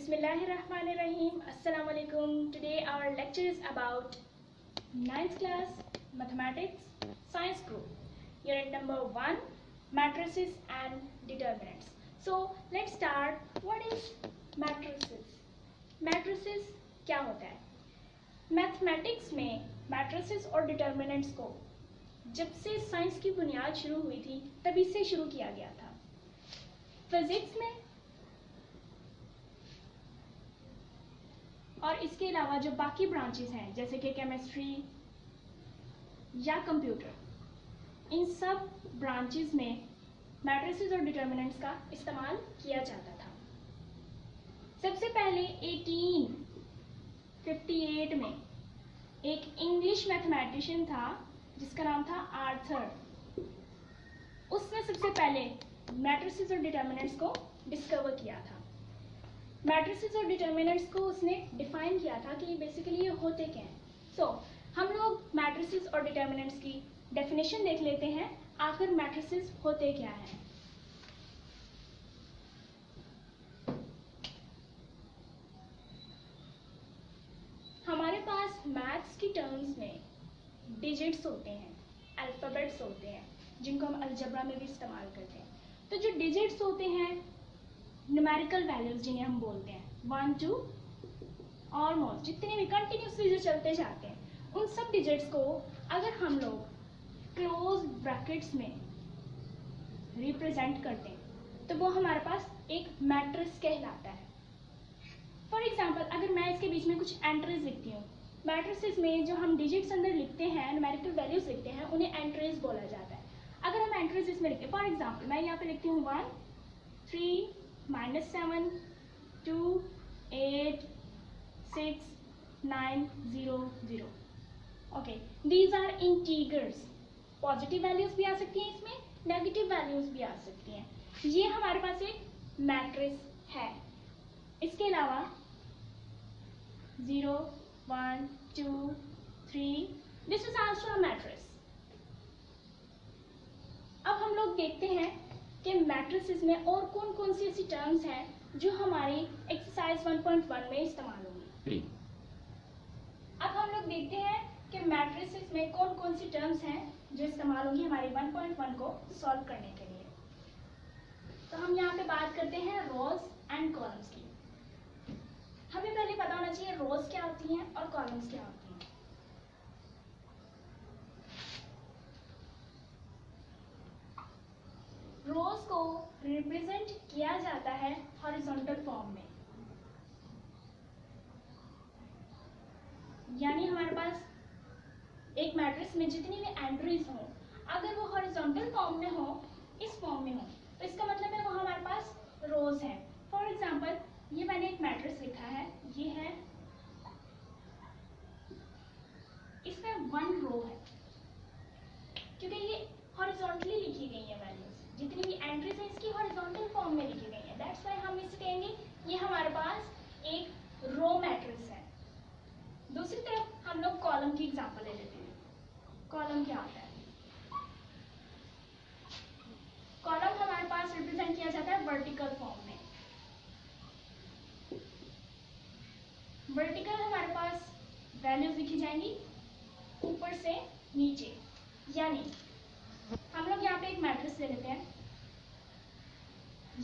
Bismillahirrahmanirrahim. Assalamu alaikum. Today our lecture is about 9th class mathematics science group. Unit number 1, matrices and determinants. So let's start. What is matrices? Matrices क्या होता है? Mathematics में matrices और determinants को जब से science की बुनियाद शुरू हुई थी तभी से शुरू किया गया था. फिजिक्स में और इसके अलावा जो बाकी ब्रांचेस हैं जैसे कि केमिस्ट्री या कंप्यूटर, इन सब ब्रांचेस में मैट्रिसेस और डिटर्मिनेंट्स का इस्तेमाल किया जाता था. सबसे पहले 1858 में एक इंग्लिश मैथमेटिशियन था जिसका नाम था आर्थर. उसने सबसे पहले मैट्रिसेस और डिटर्मिनेंट्स को डिस्कवर किया था. मैट्रिसेस और डिटर्मिनेंट्स को उसने डिफाइन किया था कि बेसिकली ये होते क्या हैं. सो हम लोग मैट्रिसेस और डिटर्मिनेंट्स की डेफिनेशन देख लेते हैं. आखिर मैट्रिसेस होते क्या हैं. हमारे पास मैथ्स की टर्म्स में डिजिट्स होते हैं, अल्फ़ाबेट्स होते हैं जिनको हम अलजेब्रा में भी इस्तेमाल करते हैं. तो जो डिजिट्स होते हैं, न्यूमेरिकल वैल्यूज जिन्हें हम बोलते हैं, 1 2 ऑलमोस्ट जितने भी कंटिन्यूसली जो चलते जाते हैं, उन सब डिजिट्स को अगर हम लोग क्लोज ब्रैकेट्स में रिप्रेजेंट करते हैं तो वो हमारे पास एक मैट्रिक्स कहलाता है. फॉर एग्जाम्पल, अगर मैं इसके बीच में कुछ एंट्रीज लिखती हूँ, मैट्रिसेस में जो हम डिजिट्स अंदर लिखते हैं, न्यूमेरिकल वैल्यूज लिखते हैं, उन्हें एंट्रीज बोला जाता है. अगर हम एंट्रीज इसमें लिखते हैं, फॉर एग्जाम्पल मैं यहाँ पे लिखती हूँ 1 3 -7 2 8 6 9 0 0. Okay, these are integers. Positive values भी आ सकती हैं, इसमें नेगेटिव वैल्यूज भी आ सकती हैं. ये हमारे पास एक मैट्रिक्स है. इसके अलावा 0 1 2 3, this is also a matrix. अब हम लोग देखते हैं कि मैट्रिसेस में और कौन कौन सी ऐसी टर्म्स हैं जो हमारी एक्सरसाइज 1.1 में इस्तेमाल होंगी. अब हम लोग देखते हैं कि मैट्रिसेस में कौन कौन सी टर्म्स हैं जो इस्तेमाल होंगी हमारी 1.1 को सॉल्व करने के लिए. तो हम यहाँ पे बात करते हैं रोज एंड कॉलम्स की. हमें पहले पता होना चाहिए रोज क्या होती हैं और कॉलम्स क्या होती हैं. रोज को रिप्रेजेंट किया जाता है हॉरिजॉन्टल फॉर्म में, यानी हमारे पास एक मैट्रिक्स में जितनी भी एंट्रीज हों, अगर वो हॉरिजॉन्टल फॉर्म में हो, इस फॉर्म में हो, तो इसका मतलब है वो हमारे पास रोज हैं. फॉर एग्जांपल, ये मैंने एक मैट्रिक्स लिखा है, ये है, इसमें 1 रो है क्योंकि ये हॉरिजॉन्टली लिखी गई है वैल्यूज. जितनी भी एंट्रीज है इसकी हॉरिजॉन्टल फॉर्म में लिखी गई है. दैट्स व्हाई हम इसे कहेंगे ये हमारे पास एक रो मैट्रिक्स है. दूसरी तरफ हम लोग कॉलम की एग्जांपल ले लेते हैं. कॉलम क्या होता है? कॉलम हमारे पास रिप्रेजेंट किया जाता है वर्टिकल फॉर्म में. वर्टिकल हमारे पास वैल्यूज लिखी जाएंगी ऊपर से नीचे, यानी हम लोग यहाँ पे एक मैट्रिक्स ले लेते हैं.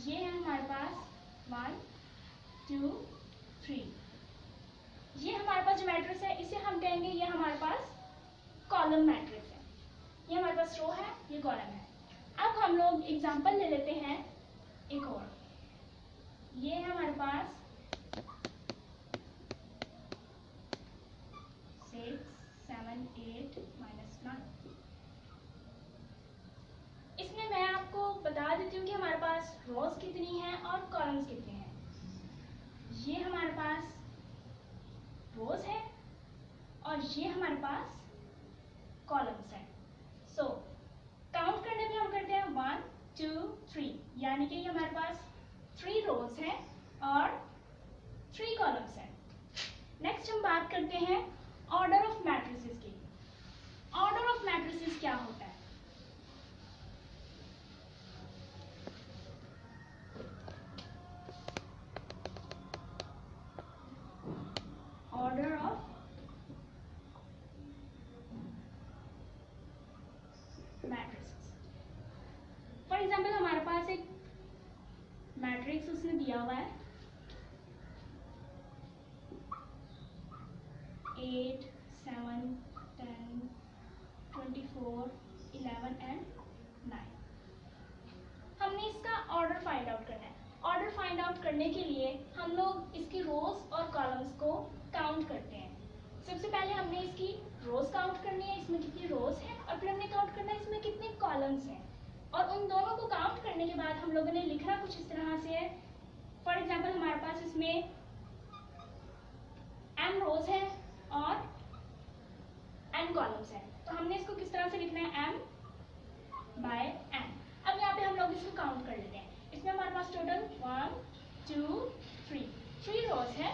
ये है हमारे पास 1 2 3. ये हमारे पास जो मैट्रिक्स है इसे हम कहेंगे ये हमारे पास कॉलम मैट्रिक्स है. ये हमारे पास रो है, ये कॉलम है. अब हम लोग एग्जांपल ले लेते हैं एक और. ये है हमारे पास 6 7 8 -9. इसमें मैं आपको बता देती हूँ कि हमारे पास रोज कितनी हैं और कॉलम्स कितने हैं. ये हमारे पास रोज है और ये हमारे पास कॉलम्स हैं. सो काउंट करने में हम करते हैं 1 2 3, यानी कि हमारे पास 3 रोज हैं और 3 कॉलम्स हैं. नेक्स्ट हम बात करते हैं ऑर्डर ऑफ मैट्रिसेस की. ऑर्डर ऑफ मैट्रिसेस क्या होता है? इसमें दिया हुआ है 8, 7, 10, 24, 11 एंड 9। हमने इसका ऑर्डर फाइंड आउट करना है। ऑर्डर फाइंड आउट करने के लिए हम लोग इसकी रोज और कॉलम्स को काउंट करते हैं। सबसे पहले हमने इसकी रोज काउंट करनी है, इसमें कितनी रोज हैं, और फिर हमने काउंट करना है इसमें कितने कॉलम्स हैं। और उन दोनों को काउंट करने के बाद हम लोगों ने लिखना कुछ इस तरह से है। फॉर एग्जाम्पल हमारे पास इसमें m रोज है और n कॉलम्स हैं, तो हमने इसको किस तरह से लिखना है, m बाय n। अब यहाँ पे हम लोग इसको काउंट कर लेते हैं। इसमें हमारे पास टोटल 1, 2, 3 रोज है,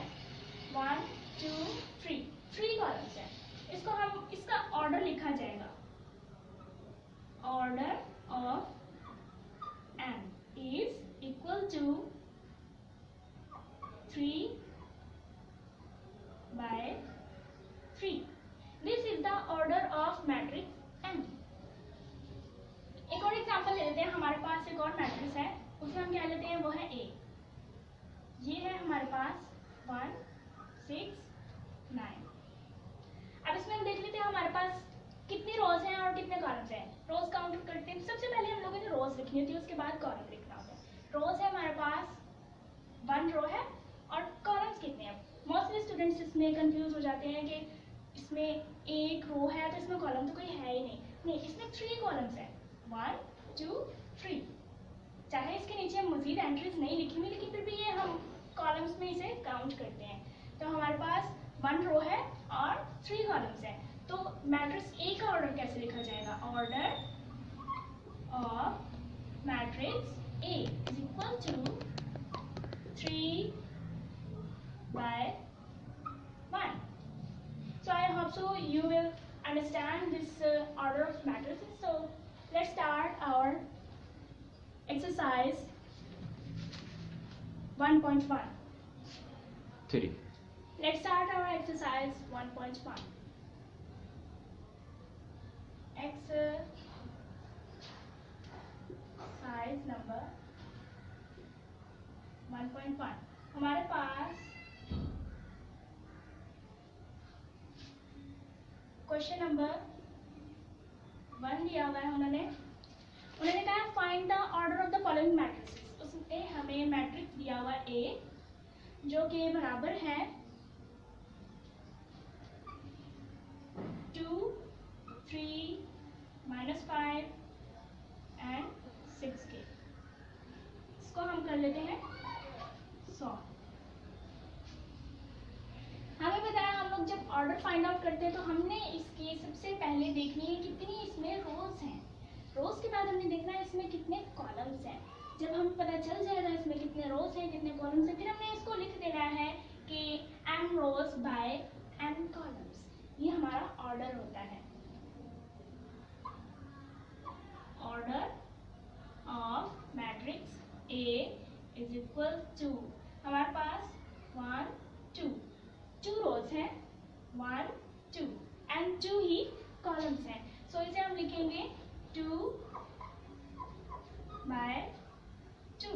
1, 2, 3 कॉलम्स है। इसको हम इसका ऑर्डर लिखा जाएगा, order of m is equal to 3 by 3। This is the order of matrix M। एक और एग्जांपल ले लेते हैं। हमारे पास एक और मैट्रिक्स है, उसमें हम क्या लेते हैं, वो है A। ये है हमारे पास 1, 6, 9। अब इसमें हम देख लेते हैं हमारे पास कितनी रोज हैं और कितने कॉलम्स हैं। रोज काउंट करते हैं। सबसे पहले हम लोगों ने रोज लिखनी होती है, उसके बाद कॉलम लिखना होता है। रोज है हमारे पास 1 रो है, और कॉलम्स कितने हैं। मोस्टली स्टूडेंट्स इसमें कंफ्यूज हो जाते हैं कि इसमें एक रो है तो इसमें कॉलम तो कोई है ही नहीं, इसमें 3 कॉलम्स हैं, 1, 2, 3। चाहे इसके नीचे मजीद एंट्रीज नहीं लिखी हुई, लेकिन फिर भी ये हम कॉलम्स में इसे काउंट करते हैं। तो हमारे पास 1 रो है और 3 कॉलम्स हैं। तो मैट्रिक्स ए का ऑर्डर कैसे लिखा जाएगा, order of matrix A is equal to 3 by 1। So I hope so you will understand this order of matrices. So let's start our exercise 1.1. 3. Let's start our exercise 1.1. Exercise number 1.1। हमारे पास question number 1 दिया हुआ है। उन्होंने कहा find the order of the following matrix. उसमें हमें matrix दिया हुआ ए जो कि बराबर है 2, 3, -5 एंड 6 के। इसको हम कर लेते हैं 100। हमें पता है हम लोग जब ऑर्डर फाइंड आउट करते हैं तो हमने इसकी सबसे पहले देखनी है कितनी इसमें रोज हैं। रोज के बाद हमने देखना है इसमें कितने कॉलम्स हैं। जब हमें पता चल जाएगा इसमें कितने रोज हैं कितने कॉलम्स हैं, फिर हमने इसको लिख देना है कि m rows by n columns. ये हमारा ऑर्डर होता है, order of matrix A is equal to, हमारे पास 1, 2 रोज हैं, 1, 2 एंड 2 ही कॉलम्स हैं। सो इसे हम लिखेंगे 2 by 2।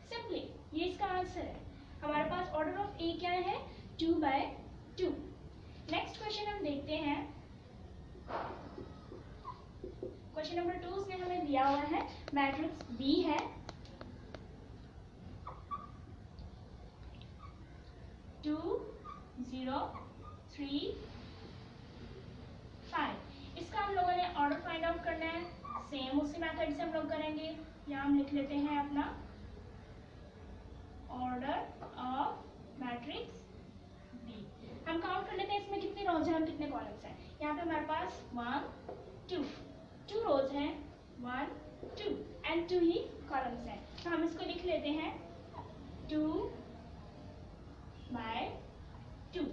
सिंपली ये इसका आंसर है। हमारे पास ऑर्डर ऑफ ए क्या है, 2 by 2। नेक्स्ट क्वेश्चन हम देखते हैं। क्वेश्चन नंबर 2 उसमें हमें दिया हुआ है मैट्रिक्स बी है, 2, 0, 3, 5। इसका हम लोगों ने ऑर्डर फाइंड आउट करना है। सेम उसी मेथड से हम लोग करेंगे। यहाँ हम लिख लेते हैं अपना ऑर्डर ऑफ मैट्रिक्स बी। हम काउंट कर लेते हैं इसमें कितनी रोज हैं और कितने कॉलम्स हैं। यहाँ पे हमारे पास 1, 2 रोज हैं, 1, 2 एंड 2 ही कॉलम्स हैं। तो हम इसको लिख लेते हैं 2 by 2।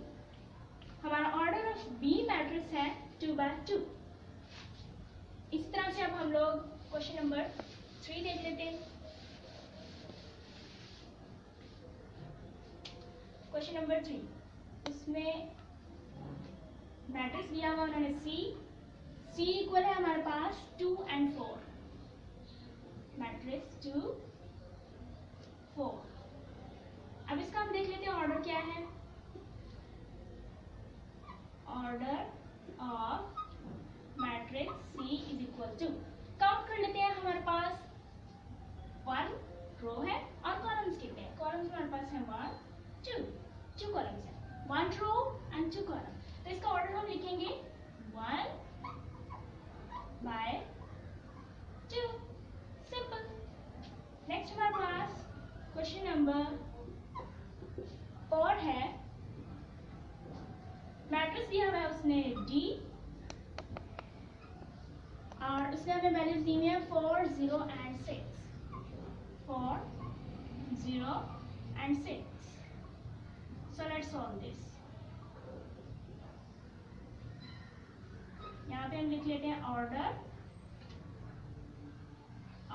हमारा ऑर्डर ऑफ बी मैट्रिक्स है 2 by 2। इस तरह से अब हम लोग क्वेश्चन नंबर 3 देख लेते हैं। क्वेश्चन नंबर 3 उसमें मैट्रिक्स दिया हुआ उन्होंने सी इक्वल है हमारे पास 2 and 4। मैट्रिक्स 2, 4। पास है 1 2 2 कॉलम्स है, 1 रो एंड 2 कॉलम। तो इसका ऑर्डर हम लिखेंगे 1 बाय 2, सिंपल। नेक्स्ट हमारे पास क्वेश्चन नंबर 4 है। मैट्रिक्स दिया हुआ है उसने D और उसने हमें वैल्यूज दी हुई है 4 0 and 6, 4 0 and 6। So let's solve this. यहाँ पे हम लिख लेते हैं order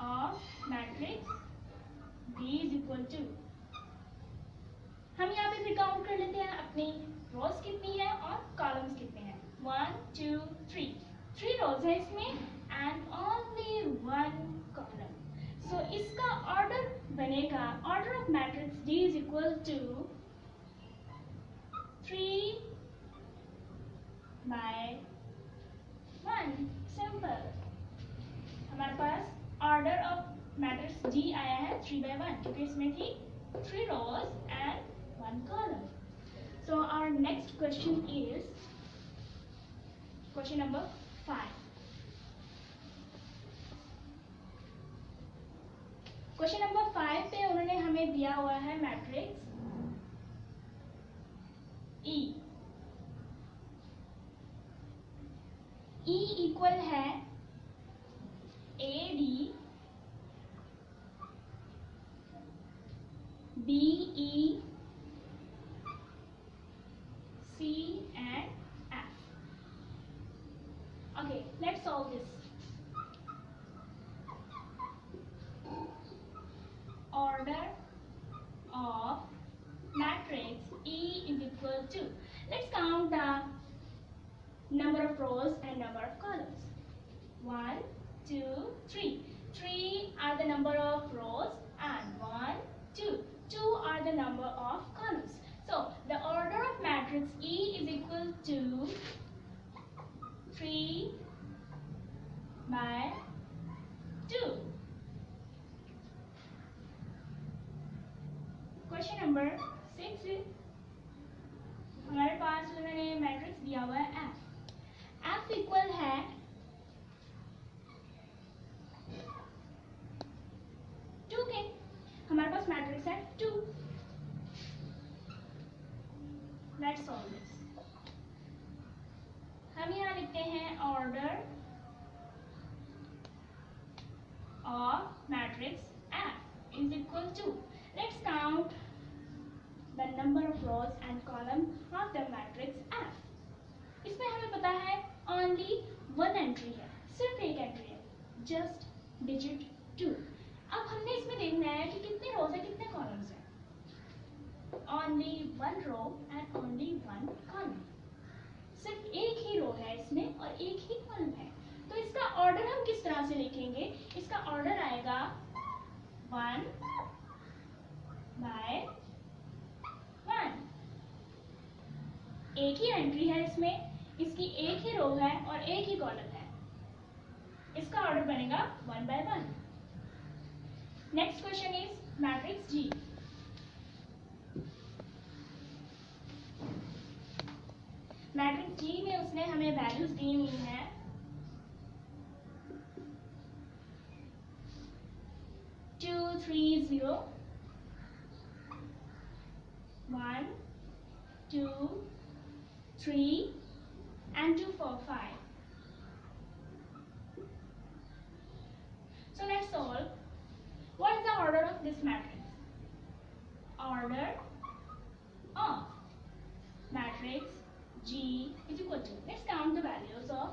of matrix D is equal to, हम यहाँ पे फिर काउंट कर लेते हैं अपनी रोज कितनी है और कॉलम्स कितने हैं। 1 2 3, 3 रोज है इसमें एंड ओनली 1 कॉलम। सो इसका ऑर्डर बनेगा, order of matrix D is equal to 3 by 1, simple. हमारे पास ऑर्डर ऑफ मैट्रिक्स D आया है 3 बाय 1 क्योंकि इसमें थी 3 rows and 1 column. So our next question is question number 5. Question number 5 पे उन्होंने हमें दिया हुआ है मैट्रिक्स E. E इक्वल है AD BE C and F. Okay, let's solve this. Order of matrix E is equal to, let's count the number of rows and number of columns. 1 2 3, 3 are the number of rows and 1 2, 2 are the number of columns. So the order of matrix E is equal to 3 by 2. Question number 6, हमारे पास उन्होंने matrix दिया हुआ है F. F equal है हमारे पास matrix है 2। Let's solve this. हम यहाँ लिखते हैं order of matrix F is equal to, let's count the number of rows and column of the matrix F। इसमें हमें पता है ओनली 1 एंट्री है, सिर्फ एक एंट्री है, जस्ट डिजिट 2। अब हमने इसमें देखना है कि कितने रोज है कितने कॉलम्स है। Only 1 row and only 1 column, सिर्फ एक ही रो है इसमें और एक ही कॉलम है। तो इसका ऑर्डर हम किस तरह से लिखेंगे? इसका ऑर्डर आएगा 1 बाय 1। एक ही एंट्री है इसमें, इसकी एक ही रो है और एक ही कॉलम है, इसका ऑर्डर बनेगा 1 by 1। Next question is matrix G. Matrix G में उसने हमें वैल्यूज दी हुई हैं 2 3 0 1 2 3 and 2 4 5. So let's solve. What is the order of this matrix? Order of matrix G is equal to, let's count the values of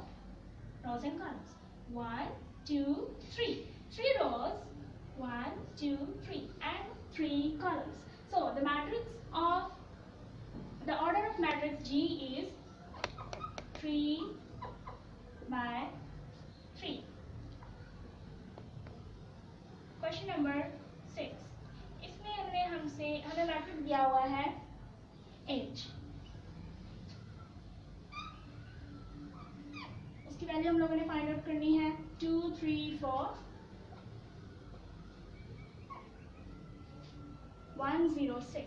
rows and columns. 1 2 3, 3 rows, 1 2 3 and 3 columns. So the matrix of the order of matrix G is 3 by 3. Question number 6, इसमें हमें matrix दिया हुआ है H। उसकी value हम लोगों ने find out करनी है 2 3 4 106.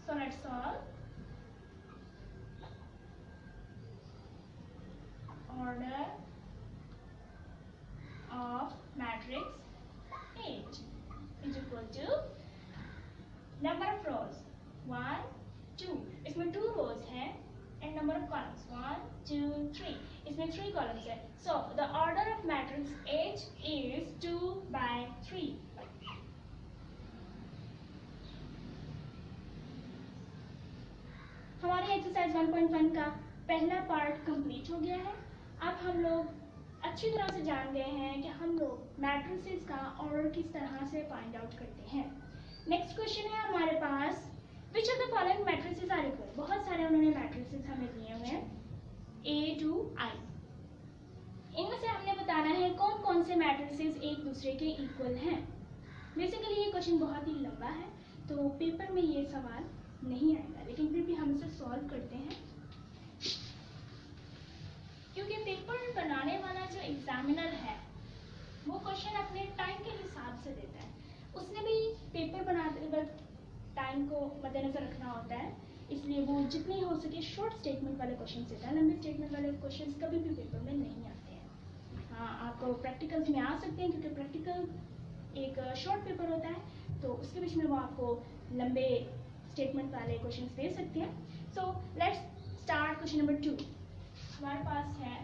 So let's solve. Order of matrix H is equal to number of rows 1, 2. इसमें 2 rows है and number of columns 1, 2, 3. इसमें 3 columns है. So the order of matrix H is 2/3. हमारी एक्सरसाइज 1.1 का पहला पार्ट कंप्लीट हो गया है. अब हम लोग अच्छी तरह से जान गए हैं कि हम लोग मैट्रिसेस का ऑर्डर किस तरह से फाइंड आउट करते हैं. नेक्स्ट क्वेश्चन है हमारे पास, which of the following matrices are equal. बहुत सारे उन्होंने मैट्रिसेस हमें दिए हुए हैं A to I. इनमें से हमने बताना है कौन कौन से मैट्रिसेस एक दूसरे के इक्वल हैं. बेसिकली ये क्वेश्चन बहुत ही लंबा है तो पेपर में ये सवाल नहीं आएगा, लेकिन फिर भी हम इसे सॉल्व करते हैं क्योंकि पेपर बनाने वाला जो एग्जामिनर है वो क्वेश्चन अपने टाइम के हिसाब से देता है. उसने भी पेपर बनाते वक्त टाइम को मद्देनजर रखना होता है, इसलिए वो जितनी हो सके शॉर्ट स्टेटमेंट वाले क्वेश्चन देता है. लंबे स्टेटमेंट वाले क्वेश्चन कभी भी पेपर में नहीं आते हैं. हाँ, आपको प्रैक्टिकल्स में आ सकते हैं क्योंकि प्रैक्टिकल एक शॉर्ट पेपर होता है तो उसके बीच में वो आपको लंबे स्टेटमेंट वाले क्वेश्चन दे सकते हैं. सो लेट्स स्टार्ट क्वेश्चन नंबर 2. हमारे पास है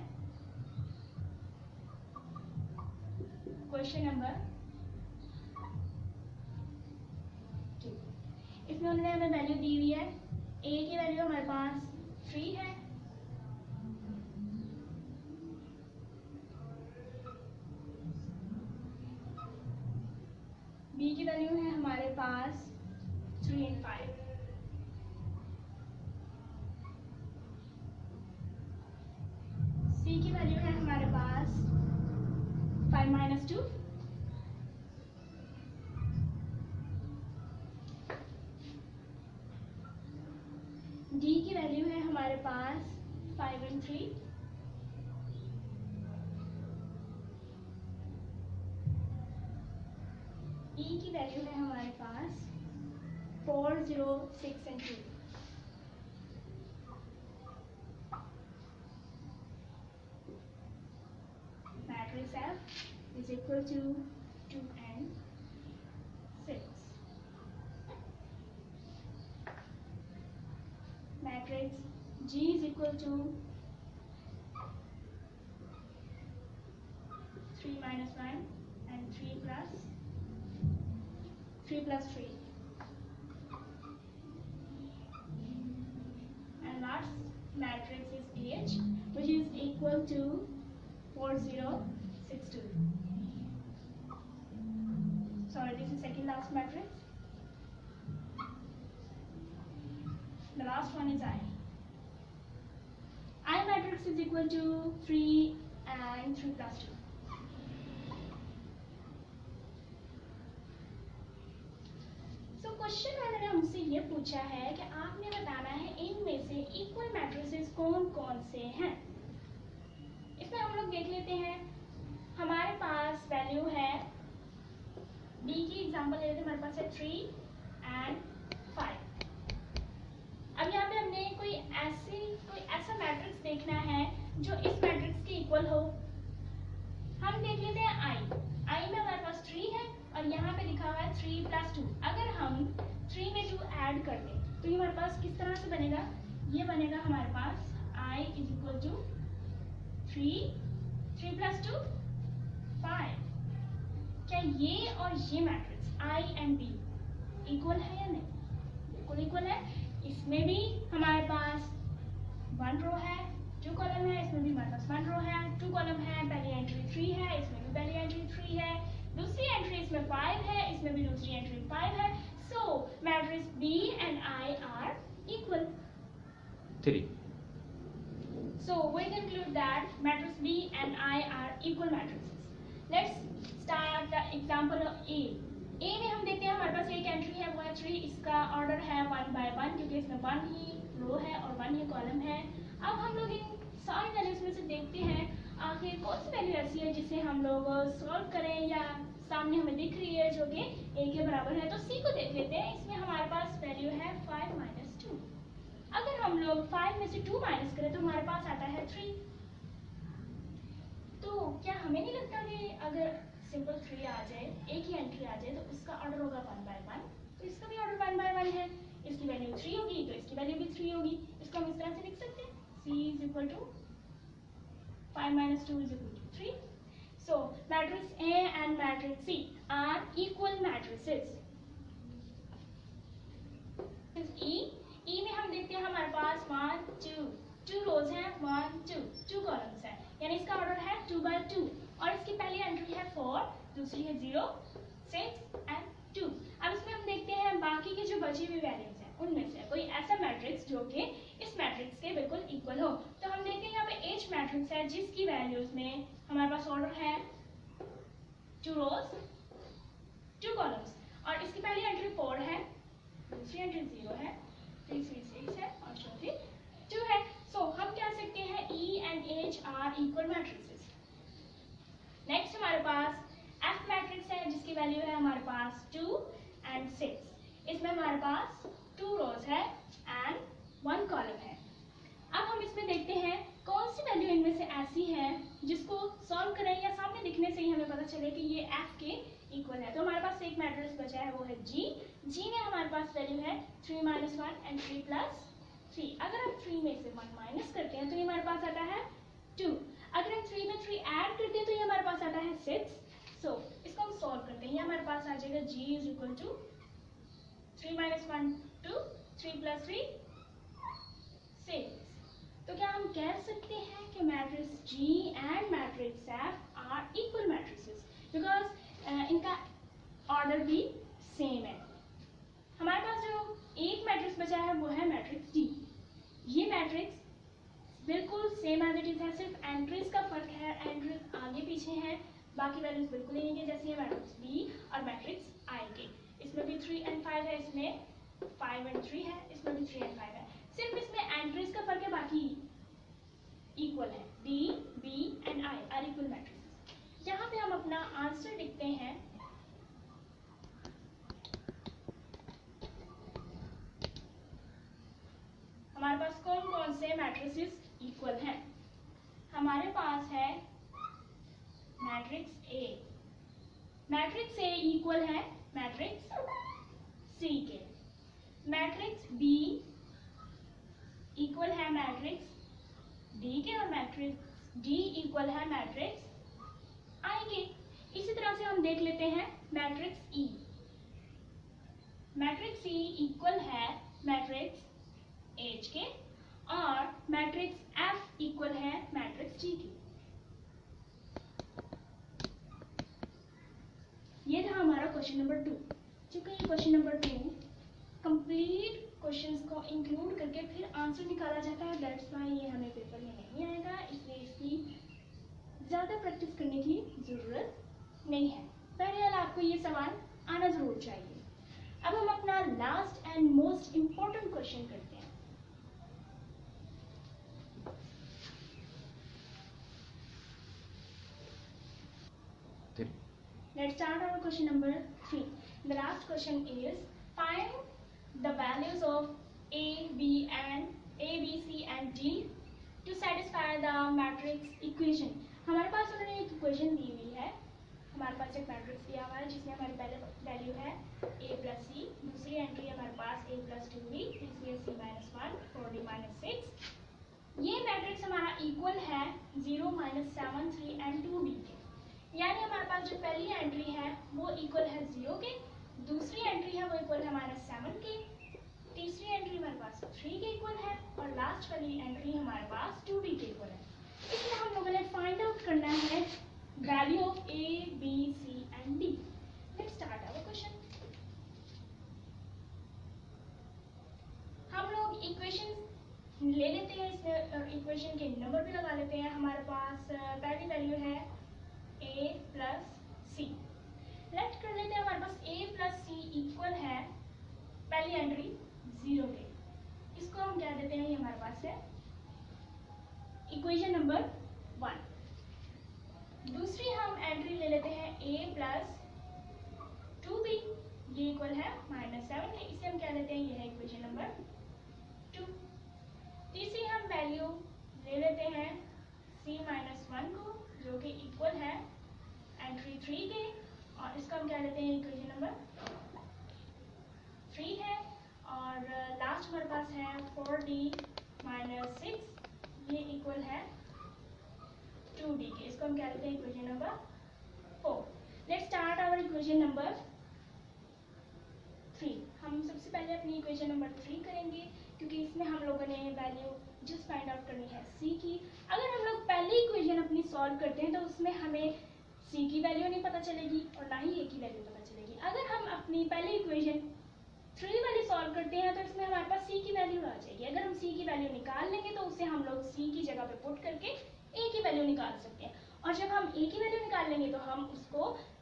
क्वेश्चन नंबर 2. इसमें उन्होंने हमें वैल्यू दी हुई है. A की वैल्यू हमारे पास 3 है, B की वैल्यू है हमारे पास 3 and 5. C की वैल्यू है हमारे पास 5 minus 2. D की वैल्यू है हमारे पास 5 and 3. E की वैल्यू है हमारे पास 4, 0, 6 and 2. Matrix F is equal to 2 and 6. Matrix G is equal to 3 minus 1 and 3 plus 3. And last matrix is H, which is equal to 4, 0, 6, 2. Sorry, this is second last matrix. The last one is I. I matrix is equal to 3 and 3 plus 2. So question वाले ने हमसे ये पूछा है कि आपने बताना है इनमें से इक्वल मैट्रिसेस कौन कौन से हैं. इसमें हम लोग देख लेते हैं. हमारे पास वैल्यू है B की एग्जांपल ले लेते हैं. हमारे पास है 3 and 5. अब यहाँ पे हमने कोई ऐसा मैट्रिक्स देखना है जो इस मैट्रिक्स के इक्वल हो. हम देख लेते हैं I में हमारे पास 3 है और यहाँ पे लिखा हुआ है 3 plus 2. अगर हम 3 में 2 ऐड कर दें तो ये हमारे पास किस तरह से बनेगा. ये बनेगा हमारे पास I is equal to 3 plus 2 5. क्या ये और ये matrix I and B equal है या नहीं. बिल्कुल इक्वल है. इसमें भी हमारे पास 1 रो है, 2 कॉलम है. इसमें भी हमारे पास 1 रो है, 2 कॉलम है. पहली एंट्री 3 है, इसमें भी पहली एंट्री 3 है. दूसरी एंट्री इसमें 5 है, इसमें भी दूसरी एंट्री 5 है. सो matrix B and I are equal. 3. So we conclude that matrix B and I are equal matrices. Let's start the example of A. A में हम देखते हैं हमारे पास एक एंट्री है वो है 3. इसका ऑर्डर है 1 by 1 क्योंकि इसमें 1 ही रो है और 1 ही कॉलम है. अब हम लोग इन सारी वैल्यूज में से देखते हैं आखिर कौन सी वैल्यू ऐसी है जिसे हम लोग सॉल्व करें या सामने हमें दिख रही है जो कि a के बराबर है। तो c को देख लेते हैं। इसमें हमारे पास वैल्यू है 5 माइनस 2। अगर हम लोग 5 में से 2 माइनस करें तो हमारे पास आता है 3। तो क्या हमें नहीं लगता कि अगर सिंपल 3 आ जाए, एक ही एंट्री आ जाए, तो उसका ऑर्डर होगा 1 बाय 1। तो इसका भी ऑर्डर 1 बाय 1 है। इसकी वैल्यू 3 होगी तो इसकी वैल्यू भी 3 होगी। इसको हम इस तरह से लिख सकते हैं, c is equal to 5 minus 2 is equal to 3. So, matrix A and matrix C are equal matrices. E में हम देखते हैं हमारे पास 2 रोज हैं, 2 कॉलम्स हैं, यानी इसका ऑर्डर है 2 by 2 और इसकी पहली एंट्री है 4, दूसरी है 0, 6 and 2। अब इसमें हम देखते हैं बाकी की जो बची हुई वैल्यूज हैं उनमें से कोई ऐसा मैट्रिक्स जो कि इस मैट्रिक्स के बिल्कुल इक्वल हो। तो हम देखते हैं यहाँ पे H मैट्रिक्स है जिसकी वैल्यूज में हमारे पास ऑर्डर है 2 रोज 2 कॉलम्स और इसकी पहली एंट्री 4 है, दूसरी एंट्री 0 है, तीसरी 6 है और चौथी 2 है। सो हम कह सकते हैं E and H are equal matrices। Next हमारे पास F मैट्रिक्स है जिसकी वैल्यू है हमारे पास 2 and 6। इसमें हमारे पास 2 रोज है एंड 1 कॉलम है। अब हम इसमें देखते हैं कौन सी वैल्यू इनमें से ऐसी है जिसको सॉल्व करें या सामने दिखने से ही हमें पता चले कि ये F के इक्वल है। तो हमारे पास एक मैट्रिक्स बचा है, वो है G में हमारे पास वैल्यू है 3 minus 1 and 3 plus 3। अगर हम 3 में से 1 माइनस करते हैं तो ये हमारे पास आता है 2। अगर हम 3 में 3 ऐड करते हैं तो ये हमारे पास आता है 6। सो इसको हम सॉल्व करते हैं, ये हमारे पास आ जाएगा G is equal to 3 minus 1 2, 3 plus 3 6। तो क्या हम कह सकते हैं कि matrix G and matrix F are equal matrices because इनका ऑर्डर भी सेम है। हमारे पास जो एक मैट्रिक्स बचा है वो है मैट्रिक्स D। ये मैट्रिक्स बिल्कुल सेम एज इट इज है, सिर्फ एंट्रीज का फर्क है, एंट्रीज आगे पीछे हैं, बाकी वैल्यूज बिल्कुल नहीं है जैसे मैट्रिक्स B और मैट्रिक्स I के। इसमें भी 3 and 5 है, इसमें 5 and 3 है, इसमें भी 3 and 5 है। सिर्फ इसमें एंट्रीज का फर्क है, बाकी इक्वल है। D, B and I are equal matrix. यहाँ पे हम अपना आंसर लिखते हैं। हमारे पास कौन कौन से मैट्रिसेस इक्वल हैं? हमारे पास है matrix A। Matrix A equal है मैट्रिक्स C के। मैट्रिक्स B इक्वल है मैट्रिक्स D के और मैट्रिक्स D इक्वल है मैट्रिक्स I के। इसी तरह से हम देख लेते हैं matrix E। Matrix E equal है मैट्रिक्स H के और मैट्रिक्स F इक्वल है मैट्रिक्स G के। ये था हमारा क्वेश्चन नंबर 2। चूंकि ये क्वेश्चन नंबर 2 कंप्लीट क्वेश्चंस को इंक्लूड करके फिर आंसर निकाला जाता है, दैट्स व्हाई ये हमें पेपर में नहीं आएगा, इसलिए इसकी ज़्यादा प्रैक्टिस करने की ज़रूरत नहीं है। बहरहाल आपको ये सवाल आना ज़रूर चाहिए। अब हम अपना last and most important question करते हैं। Let's start our question number 3. The last question is find the values of A, B, C and D to satisfy the matrix equation. हमारे पास उन्होंने एक इक्वेशन दी हुई है। हमारे पास एक मैट्रिक्स दिया हुआ है जिसमें हमारी पहले वैल्यू है A plus C, दूसरी एंट्री हमारे पास A plus 2B, तीसरी है C minus 1, 4D minus 6। ये मैट्रिक्स हमारा इक्वल है 0, -7, 3 and 2D के। यानी हमारे पास जो पहली एंट्री है वो इक्वल है 0 के, दूसरी एंट्री है वो इक्वल है -7 के, तीसरी एंट्री हमारे पास 3 के इक्वल है और लास्ट वाली एंट्री हमारे पास 2D के इक्वल है। इसमें हम लोगों ने फाइंड आउट करना है value of A, B, C and D। Let's start our question. हम लोग इक्वेशन ले लेते हैं, इसमें इक्वेशन के नंबर भी लगा लेते हैं। हमारे पास पहली वैल्यू है A plus C। लेट कर लेते हैं हमारे पास A plus C इक्वल है पहली एंट्री 0 के। इसको हम क्या देते हैं, ये हमारे पास है इक्वेशन नंबर 1। दूसरी हम एंट्री ले लेते हैं A plus प्लस 2b ये इक्वल है -7 के। इसे हम क्या लेते हैं, ये है इक्वेशन नंबर 2। तीसरी हम वैल्यू ले लेते हैं c-1 को, जो कि इक्वल है एंट्री 3 के, और इसको हम क्या लेते हैं, इक्वेशन नंबर 3 है। और लास्ट हमारे पास है 4d - 6 ये इक्वल है 2d के। इसको हम क्या लेते हैं, equation number 4। Let's start our equation number 3। हम सबसे पहले अपनी इक्वेशन नंबर 3 करेंगे, क्योंकि इसमें हम लोगों ने वैल्यू जस्ट फाइंड आउट करनी है c की। अगर हम लोग पहली इक्वेशन अपनी सॉल्व करते हैं तो उसमें हमें c की वैल्यू नहीं पता चलेगी और ना ही a की वैल्यू पता चलेगी। अगर हम अपनी पहली इक्वेशन 3 वाली सॉल्व करते हैं तो इसमें हमारे पास c की वैल्यू आ जाएगी। अगर हम c की वैल्यू निकाल लेंगे तो उसे हम लोग c की जगह पे पुट करके a की वैल्यू निकाल सकते हैं, और जब हम a की वैल्यू निकाल लेंगे तो हम उसको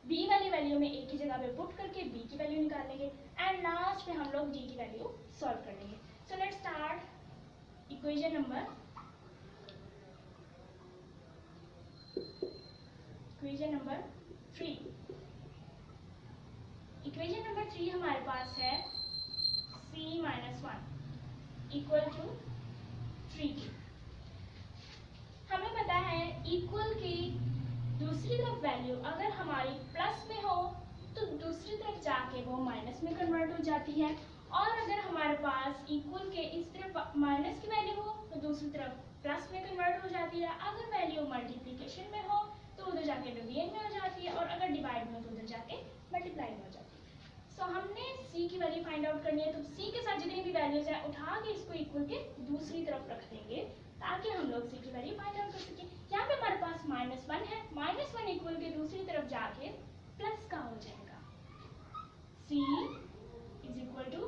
b वाली वैल्यू में a की जगह पे पुट करके b की वैल्यू निकाल लेंगे, एंड लास्ट में हम लोग d की वैल्यू सॉल्व कर लेंगे। सो let's start equation number 3। Equation number 3 हमारे पास है c-1 इक्वल टू 3 की। हमें पता है इक्वल की दूसरी तरफ वैल्यू अगर हमारी प्लस में हो तो दूसरी तरफ जाके वो माइनस में कन्वर्ट हो जाती है, और अगर हमारे पास इक्वल के इस तरफ माइनस की वैल्यू हो तो दूसरी तरफ प्लस में कन्वर्ट हो जाती है। अगर वैल्यू मल्टीप्लिकेशन में हो तो उधर जाके डिवीजन में हो जाती है, और अगर डिवाइड में हो तो उधर जाके मल्टीप्लाई में हो जाती है। सो हमने c की वैल्यू फाइंड आउट करनी है, तो c के साथ जितनी भी वैल्यूज है उठा के इसको इक्वल के दूसरी तरफ रख देंगे ताकि हम लोग c की वैल्यू फाइंड आउट कर सकें। यहाँ पे हमारे पास -1 है, -1 इक्वल के दूसरी तरफ जाके प्लस का हो जाएगा। c is equal to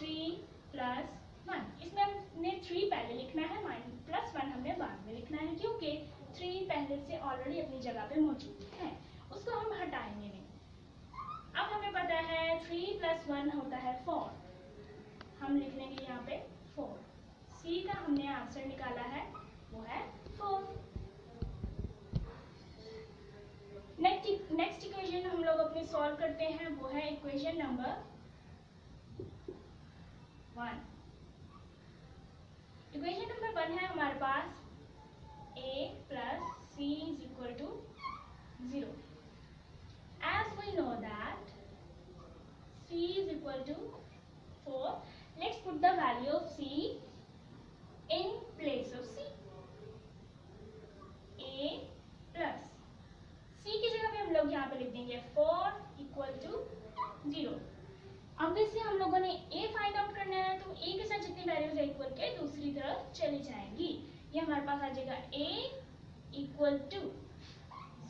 3 + 1। इसमें हमने 3 पहले लिखना है, +1 हमने बाद में लिखना है, क्योंकि 3 पहले से ऑलरेडी अपनी जगह पे मौजूद है, उसको हम हटाएंगे नहीं। अब हमें पता है 3 + 1 होता है 4, हम लिख लेंगे यहाँ पे 4। c का हमने आंसर निकाला है, वो है 4। नेक्स्ट इक्वेशन हम लोग अपनी सॉल्व करते हैं, वो है इक्वेशन नंबर 1। इक्वेशन नंबर 1 है हमारे पास a + c = 0। As we know that c is equal to 4, let's put the value of c in place of c. a plus c की जगह पे हम लोग यहाँ पे लिख देंगे 4 = 0। ऑब्वियसली हम लोगों ने a फाइंड आउट करना है, तो a के साथ जितनी वैल्यूज है इक्वल के दूसरी तरफ चली जाएंगी। ये हमारे पास आ जाएगा a =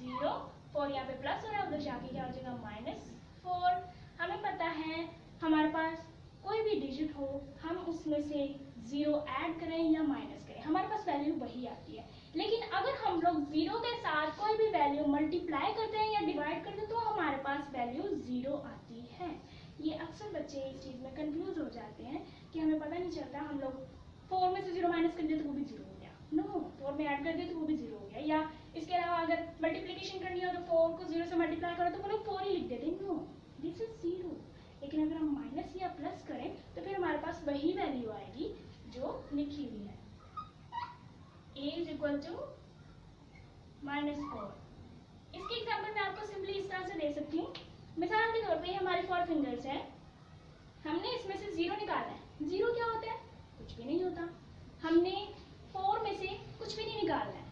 0, 4 यहाँ पे प्लस हो रहा है, उधर जाके क्या हो जाएगा -4। हमें पता है हमारे पास कोई भी डिजिट हो, हम उसमें से 0 ऐड करें या माइनस करें, हमारे पास वैल्यू वही आती है। लेकिन अगर हम लोग 0 के साथ कोई भी वैल्यू मल्टीप्लाई करते हैं या डिवाइड करते हैं तो हमारे पास वैल्यू 0 आती है। ये अक्सर बच्चे इस चीज़ में कंफ्यूज हो जाते हैं कि हमें पता नहीं चलता, हम लोग 4 में से 0 माइनस कर दिए तो वो भी 0 हो गया, नो 4 में ऐड कर दिए तो वो भी 0 हो गया, या इसके अलावा अगर मल्टीप्लिकेशन करनी हो तो 4 को 0 से मल्टीप्लाई करो तो वो लोग 4 ही लिख देते हैं, नो दिस इज 0। लेकिन अगर हम माइनस या प्लस करें तो फिर हमारे पास वही वैल्यू आएगी जो लिखी हुई है, a is equal to -4। इसके एग्जाम्पल मैं आपको सिंपली इस तरह से दे सकती हूँ। मिसाल के तौर पे ये हमारे 4 फिंगर्स हैं, हमने इसमें से 0 निकाला है। 0 क्या होता है? कुछ भी नहीं होता। हमने 4 में से कुछ भी नहीं निकालना है।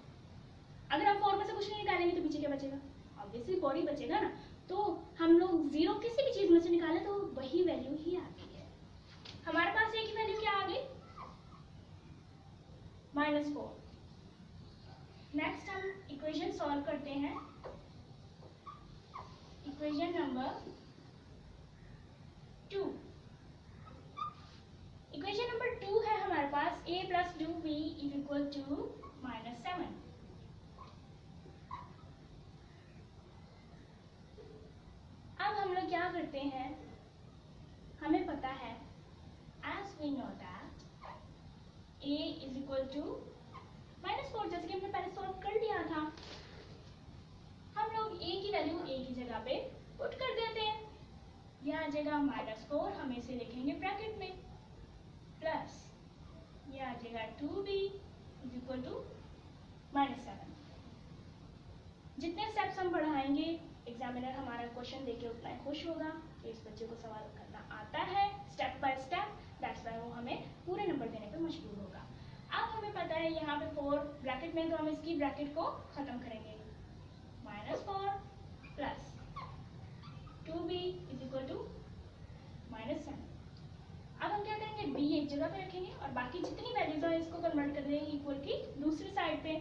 अगर हम 4 में से कुछ नहीं निकालेंगे तो पीछे क्या बचेगा? ऑब्वियसली 4 ही बचेगा ना। तो हम लोग 0 किसी भी चीज में से निकालें तो वही वैल्यू ही आती है। हमारे पास एक ही वैल्यू क्या आ गई? -4। नेक्स्ट हम इक्वेशन सॉल्व करते हैं। Equation number 2। इक्वेशन नंबर 2 है हमारे पास a + 2b = -7। अब हम लोग क्या करते हैं, हमें पता है as we know that a is equal to -4, जैसे कि हमने पहले सॉल्व कर लिया था। हम लोग a की वैल्यू a की जगह पे ये आ जाएगा -4, हम इसे लिखेंगे ब्रैकेट में, प्लस ये आ जाएगा 2b इज इक्वल टू -7। जितने स्टेप्स हम बढ़ाएंगे एग्जामिनर हमारा क्वेश्चन देके उतना ही खुश होगा कि इस बच्चे को सवाल करना आता है step by step, that's why वो हमें पूरे नंबर देने पे मजबूर होगा। अब हमें पता है यहाँ पे 4 ब्रैकेट में, तो हम इसकी ब्रैकेट को खत्म करेंगे, -4 plus 2b is equal to -7। अब हम क्या करेंगे, b एक जगह पे रखेंगे और बाकी जितनी वैल्यूज है इसको कन्वर्ट कर देंगे इक्वल की दूसरी साइड पे।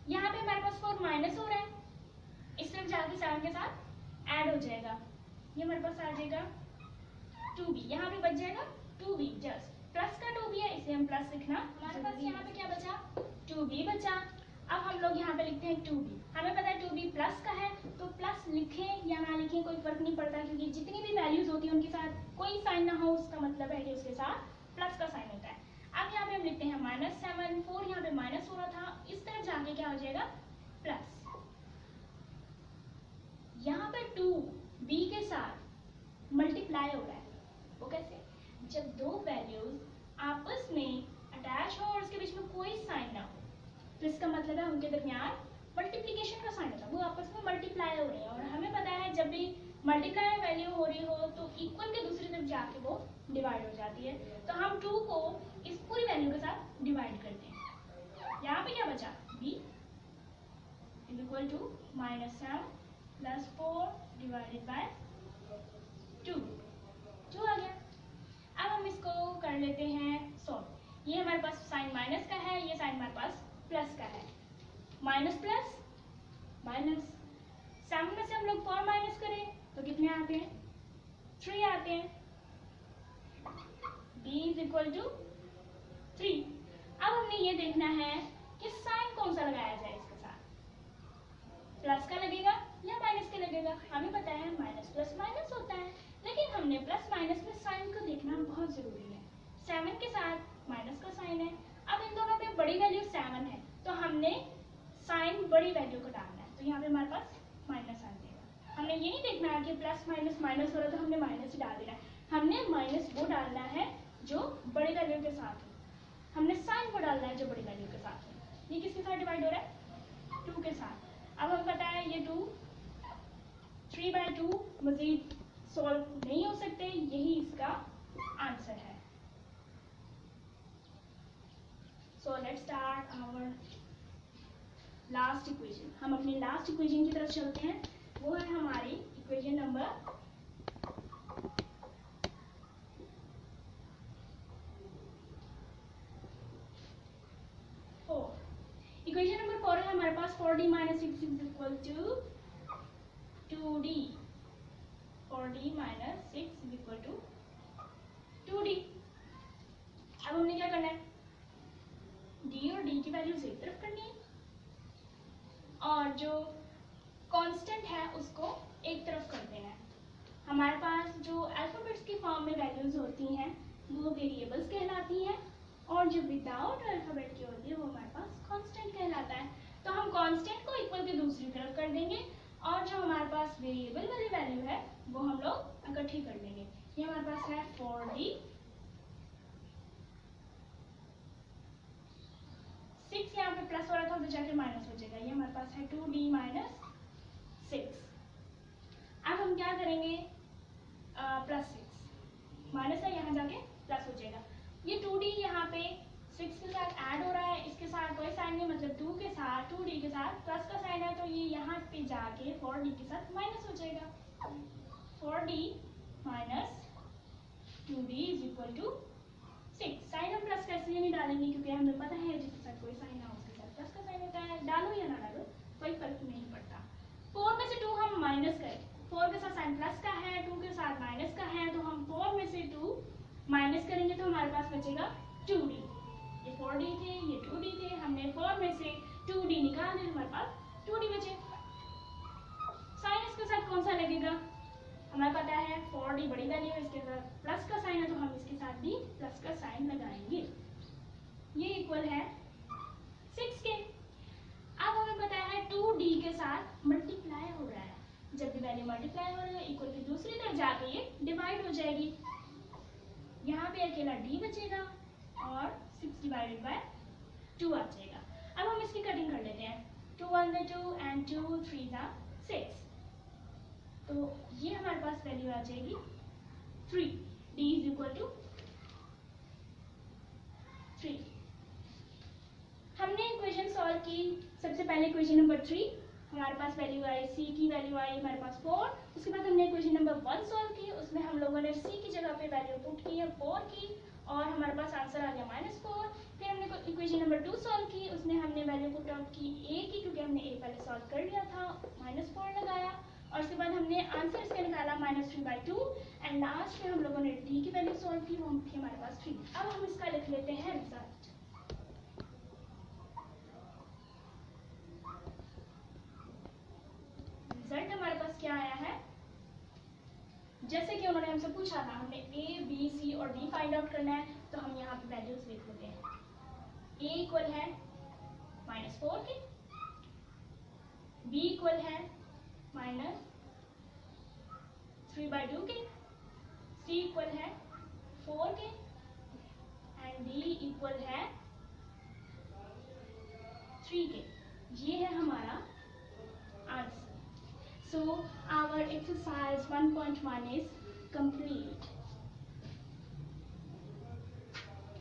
यहाँ पे हमारे पास 4 माइनस हो रहा है, इस तरफ जाके 7 के साथ ऐड हो जाएगा, ये हमारे पास आ जाएगा 2b, यहाँ पे बच जाएगा 2b, जस्ट प्लस का 2b है इसलिए हम प्लस लिखना, हमारे पास यहाँ पे क्या बचा, 2b बचा। अब हम लोग यहाँ पे लिखते हैं 2b, हमें पता है 2b प्लस का है, तो प्लस लिखें या ना लिखें कोई फर्क नहीं पड़ता, क्योंकि जितनी भी वैल्यूज होती है उनके साथ कोई साइन ना हो उसका मतलब है कि उसके साथ प्लस का साइन होता है। अब यहाँ पे हम लिखते हैं -7, 4 यहाँ पे माइनस हो रहा था, इस तरफ जाके क्या हो जाएगा प्लस, यहाँ पे 2b के साथ मल्टीप्लाई हो रहा है, वो कैसे, जब दो वैल्यूज आपस में अटैच हो और उसके बीच में कोई साइन ना हो, तो इसका मतलब है उनके दरमियान मल्टीप्लिकेशन का साइन होता है, वो आपस में मल्टीप्लाई हो रहे हैं। और हमें पता है जब भी मल्टीप्लाई वैल्यू हो रही हो तो इक्वल के दूसरी तरफ जाके वो डिवाइड हो जाती है, तो हम 2 को इस पूरी वैल्यू के साथ डिवाइड करते हैं। यहाँ पे क्या बचा, b is equal to -7 plus 4 divided by 2 आ गया। अब हम इसको कर लेते हैं सॉल्व, ये हमारे पास साइन माइनस का है, ये साइन हमारे पास प्लस का है, माइनस प्लस माइनस, 7 में से हम लोग 4 माइनस करें तो कितने आते हैं, 3 आते हैं, b इज इक्वल टू 3। अब हमने ये देखना है कि साइन कौन सा लगाया जाए इसके साथ, प्लस का लगेगा या माइनस का लगेगा, हमें पता है माइनस प्लस माइनस होता है, लेकिन हमने प्लस माइनस में साइन को देखना बहुत जरूरी है। 7 के साथ माइनस का साइन है, अब इन दोनों पे बड़ी वैल्यू 7 है तो हमने साइन बड़ी वैल्यू को डालना है, तो यहाँ पे हमारे पास माइनस आ जाएगा। हमने ये नहीं देखना है कि प्लस माइनस माइनस हो रहा है तो हमने माइनस ही डाल देना है, हमने माइनस वो डालना है जो बड़ी वैल्यू के साथ है, हमने साइन वो डालना है जो बड़ी वैल्यू के साथ है। ये किसके साथ डिवाइड हो रहा है, 2 के साथ। अब हमें पता है ये 2 3/2 मजीद सॉल्व नहीं हो सकते, यही इसका आंसर है। So let's start our last equation, हम अपनी लास्ट इक्वेशन की तरफ चलते हैं, वो है हमारी इक्वेशन नंबर 4। इक्वेशन नंबर 4 है हमारे पास 4d - 6 is equal to 2d, 4d - 6 is equal to 2d। अब हमने क्या करना है, d और d की वैल्यूज एक तरफ करनी है और जो कांस्टेंट है उसको एक तरफ कर देना है। हमारे पास जो अल्फाबेट्स की फॉर्म में वैल्यूज होती हैं वो वेरिएबल्स कहलाती हैं, और जो विदाउट अल्फाबेट की होती है वो हमारे पास कांस्टेंट कहलाता है। तो हम कांस्टेंट को इक्वल के दूसरी तरफ कर देंगे और जो हमारे पास वेरिएबल वाली वैल्यू है वो हम लोग इकट्ठी कर लेंगे। ये हमारे पास है 4d, 6 यहाँ पे प्लस हो रहा था तो जाके माइनस हो जाएगा, ये हमारे पास है 2d - 6। अब हम क्या करेंगे, +6 माइनस है यहाँ जाके प्लस हो जाएगा, ये 2d यहाँ पे 6 के साथ ऐड हो रहा है, इसके साथ कोई साइन नहीं, मतलब 2 के साथ 2d के साथ प्लस का साइन है तो ये यहाँ पे जाके 4d के साथ माइनस हो जाएगा, 4d - 2d is equal to 6। Sign हम प्लस का इसलिए नहीं डालेंगे क्योंकि हमें पता है जिसके साथ कोई साइन ना हो उसके साथ प्लस का साइन होता है, डालो या ना डालो कोई फर्क नहीं पड़ता। 4 में से 2 हम माइनस करें, 4 के साथ साइन प्लस का है, 2 के साथ माइनस का है, तो हम 4 में से 2 माइनस करेंगे तो हमारे पास बचेगा 2d। ये 4d थे, ये 2d थे, हमने 4 में से 2d निकाल दिया, हमारे पास 2d बचे। साइन इसके साथ कौन सा लगेगा, हमें पता है 4d बड़ी वैल्यू है, इसके साथ प्लस का साइन है तो हम इसके साथ भी प्लस का साइन लगाएंगे, ये इक्वल है 6 के। अब हमें पता है 2d के साथ मल्टीप्लाई हो रहा है, जब भी वैल्यू मल्टीप्लाई हो रहा है, इक्वल की दूसरी तरफ जाके ये डिवाइड हो जाएगी। यहाँ पे अकेला d बचेगा और 6 डिवाइडेड बाय 2 आ जाएगा। अब हम इसकी कटिंग कर लेते हैं। 2 1 2 एंड 2 3 6, तो ये हमारे पास वैल्यू आ जाएगी 3। d is equal to 3। हमने इक्वेशन सॉल्व की। सबसे पहले इक्वेशन नंबर 3, हमारे पास वैल्यू आई, c की वैल्यू आई हमारे पास 4। उसके बाद हमने इक्वेशन नंबर 1 सॉल्व की, उसमें हम लोगों ने c की जगह पे वैल्यू पुट की है 4 की और हमारे पास आंसर आ गया -4। फिर हमने इक्वेशन नंबर 2 सॉल्व की, उसमें हमने वैल्यू पुट आउट की a की, क्योंकि हमने a पहले सॉल्व कर लिया था, -4 लगाया और उसके बाद हमने आंसर इसका निकाला -3/2 एंड लास्ट में हम लोगों ने d की वैल्यू सॉल्व की, वो थी हमारे पास 3। अब हम इसका लिख लेते हैं रिजल्ट। रिजल्ट हमारे पास क्या आया है, जैसे कि उन्होंने हमसे पूछा था, हमने a, b, c और d फाइंड आउट करना है, तो हम यहाँ पे वैल्यूज लिख लेते हैं। a इक्वल है -4 के, b इक्वल है -3/2 के, c इक्वल है 4 के एंड d इक्वल है 3 के। ये है हमारा answer. So our exercise 1.1 is complete.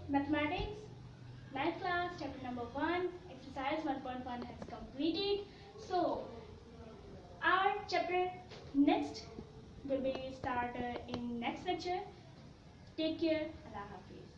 Mathematics, 9th class, chapter number 1, exercise 1.1 has completed. So our chapter next will be started in next lecture. Take care. Allah Hafiz.